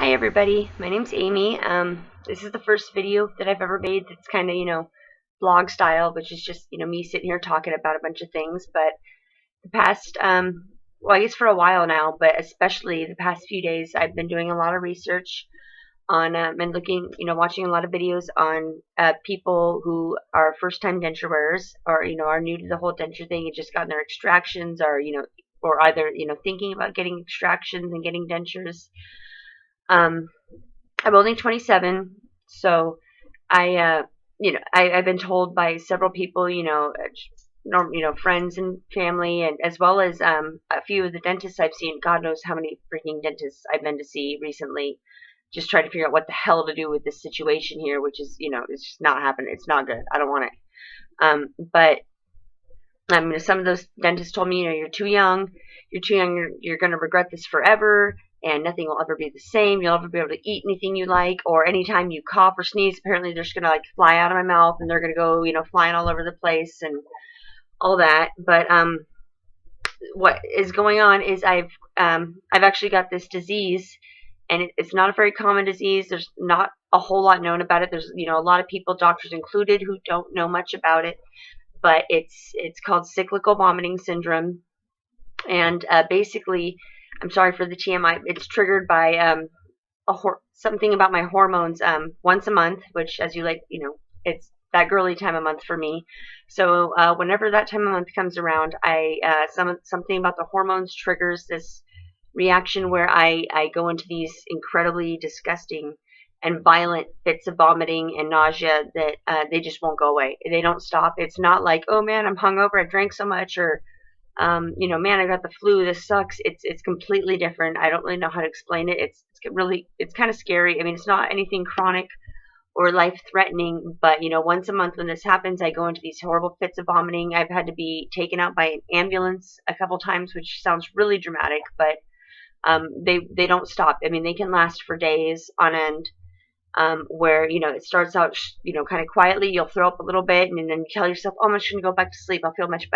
Hi everybody, my name's Amy. This is the first video that I've ever made that's kind of, blog style, which is just, me sitting here talking about a bunch of things. But the past, well, I guess for a while now, but especially the past few days, I've been doing a lot of research on and looking, watching a lot of videos on people who are first-time denture wearers or, are new to the whole denture thing and just gotten their extractions or either, thinking about getting extractions and getting dentures. I'm only 27, so I've been told by several people, friends and family, and as well as a few of the dentists I've seen. God knows how many freaking dentists I've been to see recently, just trying to figure out what the hell to do with this situation here, which is, it's just not happening. It's not good. I don't want it. But some of those dentists told me, you're too young. You're going to regret this forever. And nothing will ever be the same. You'll never be able to eat anything you like, or anytime you cough or sneeze, apparently they're just gonna fly out of my mouth, and they're gonna go, flying all over the place and all that. But what is going on is I've actually got this disease, and it's not a very common disease. There's not a whole lot known about it. There's a lot of people, doctors included, who don't know much about it. But it's called cyclical vomiting syndrome, and basically, I'm sorry for the TMI. It's triggered by something about my hormones once a month, which, as it's that girly time of month for me. So whenever that time of month comes around, something about the hormones triggers this reaction where I go into these incredibly disgusting and violent fits of vomiting and nausea that they just won't go away. They don't stop. It's not like, oh man, I'm hungover, I drank so much, or man, I got the flu, this sucks. It's completely different. I don't really know how to explain it. It's kind of scary. I mean, it's not anything chronic or life-threatening, but, once a month when this happens, I go into these horrible fits of vomiting. I've had to be taken out by an ambulance a couple times, which sounds really dramatic, but they don't stop. I mean, they can last for days on end. Where it starts out kind of quietly, you'll throw up a little bit, and then you tell yourself, oh, I'm just gonna go back to sleep, I'll feel much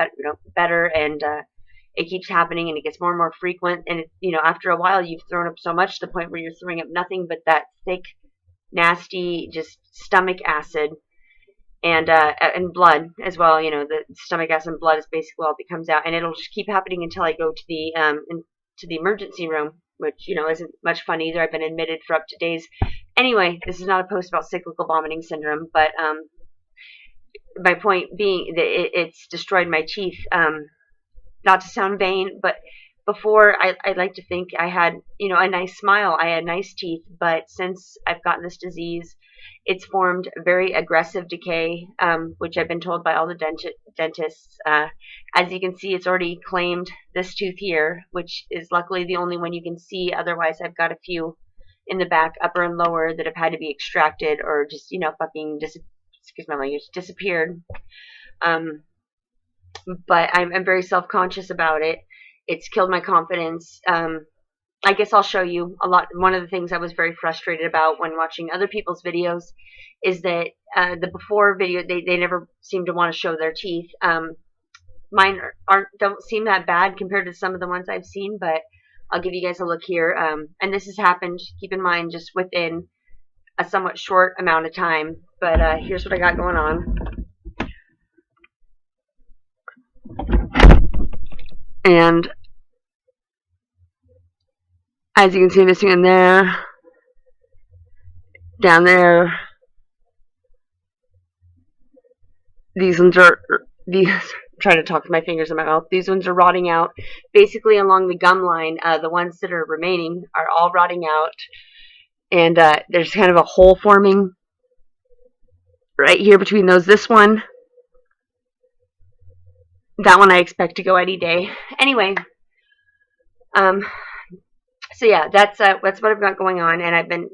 better, and it keeps happening, and it gets more and more frequent, and after a while you've thrown up so much to the point where you're throwing up nothing but that thick, nasty, just stomach acid and blood as well. The stomach acid and blood is basically all that comes out, and it'll just keep happening until I go to the emergency room, which isn't much fun either. I've been admitted for up to days. Anyway, this is not a post about cyclical vomiting syndrome, but my point being that it's destroyed my teeth. Not to sound vain, but before I like to think I had a nice smile, I had nice teeth, but since I've gotten this disease, it's formed very aggressive decay, which I've been told by all the dentists. As you can see, it's already claimed this tooth here, which is luckily the only one you can see. Otherwise, I've got a few in the back, upper and lower, that have had to be extracted or just, fucking excuse my language, disappeared. But I'm very self-conscious about it. It's killed my confidence. I guess I'll show you a lot. One of the things I was very frustrated about when watching other people's videos is that the before video, they never seem to want to show their teeth. Mine don't seem that bad compared to some of the ones I've seen, but I'll give you guys a look here. And this has happened, keep in mind, just within a somewhat short amount of time. But here's what I got going on. And as you can see, missing in there, down there, these ones are, I'm trying to talk with my fingers in my mouth. These ones are rotting out. Basically, along the gum line, the ones that are remaining are all rotting out. And there's kind of a hole forming right here between those. This one, that one I expect to go any day. Anyway, so yeah, that's what I've got going on. And I've been,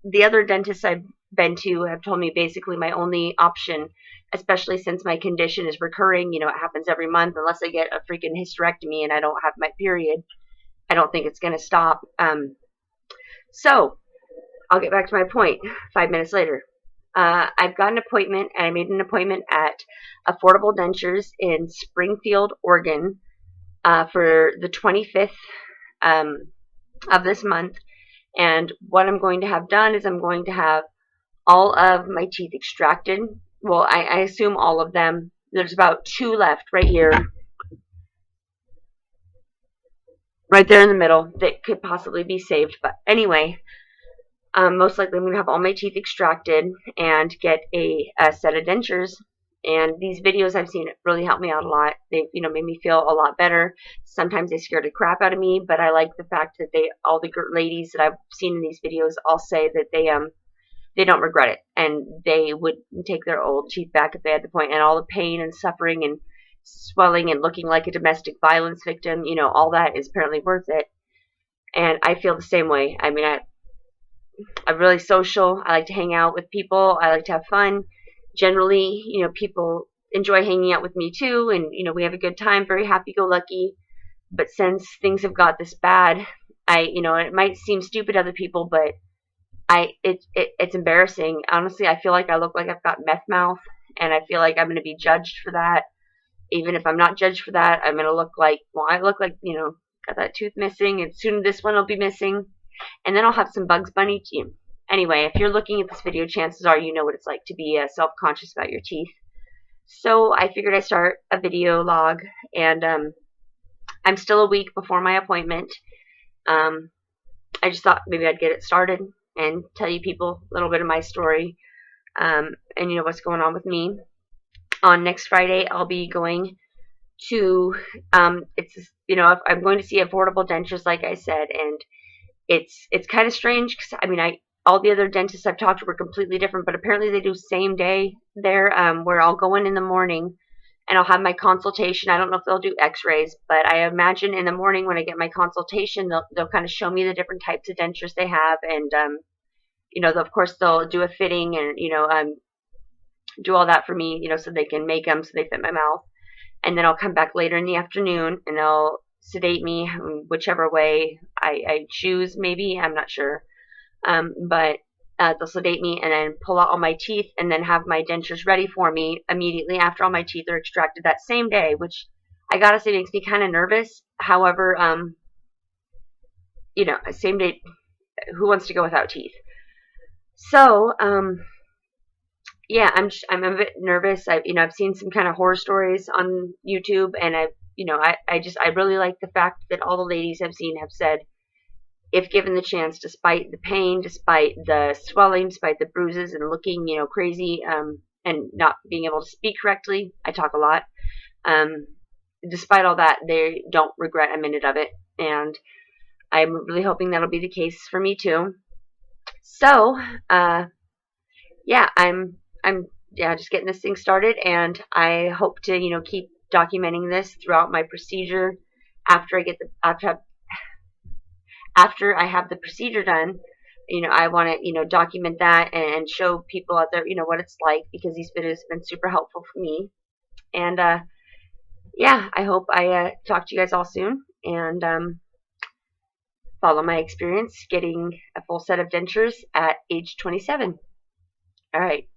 the other dentists I've been to have told me basically my only option, especially since my condition is recurring, it happens every month, unless I get a freaking hysterectomy and I don't have my period, I don't think it's going to stop. So I'll get back to my point 5 minutes later. I've got an appointment, and I made an appointment at Affordable Dentures in Springfield, Oregon, for the 25th of this month. And what I'm going to have done is I'm going to have all of my teeth extracted. Well, I assume all of them. There's about 2 left right here, right there in the middle, that could possibly be saved. But anyway, most likely I'm going to have all my teeth extracted and get a set of dentures. And these videos I've seen really helped me out a lot. They've, made me feel a lot better. Sometimes they scared the crap out of me, but I like the fact that all the ladies that I've seen in these videos all say that they don't regret it, and they would take their old teeth back if they had the point. And all the pain and suffering and swelling and looking like a domestic violence victim, all that is apparently worth it. And I feel the same way. I mean, I'm really social. I like to hang out with people. I like to have fun. Generally, people enjoy hanging out with me too, and we have a good time. Very happy-go-lucky. But since things have got this bad, it might seem stupid to other people, but it's embarrassing. Honestly, I feel like I look like I've got meth mouth, and I feel like I'm going to be judged for that. Even if I'm not judged for that, I'm going to look like, well, I look like, got that tooth missing, and soon this one will be missing. And then I'll have some Bugs Bunny team. Anyway, if you're looking at this video, chances are you know what it's like to be self-conscious about your teeth. So I figured I'd start a video log, and I'm still a week before my appointment. I just thought maybe I'd get it started and tell you people a little bit of my story, and what's going on with me. On next Friday, I'll be going to I'm going to see affordable dentures, like I said, and it's kind of strange because all the other dentists I've talked to were completely different, but apparently they do same day there, where I'll go in the morning and I'll have my consultation. I don't know if they'll do x-rays, but I imagine in the morning when I get my consultation, they'll kind of show me the different types of dentures they have, and of course they'll do a fitting and do all that for me, so they can make them so they fit my mouth. And then I'll come back later in the afternoon and they'll sedate me whichever way I choose, maybe. I'm not sure. But they'll sedate me and then pull out all my teeth and then have my dentures ready for me immediately after all my teeth are extracted that same day, which I gotta say makes me kind of nervous. However, same day, who wants to go without teeth? So, yeah, I'm a bit nervous. I've seen some kind of horror stories on YouTube, and I really like the fact that all the ladies I've seen have said, if given the chance, despite the pain, despite the swelling, despite the bruises and looking, crazy, and not being able to speak correctly, I talk a lot. Despite all that, they don't regret a minute of it, and I'm really hoping that'll be the case for me too. So, yeah, I'm just getting this thing started, and I hope to keep documenting this throughout my procedure after I have the procedure done. I want to document that and show people out there what it's like, because these videos have been super helpful for me. And yeah, I hope I talk to you guys all soon, and follow my experience getting a full set of dentures at age 27. All right.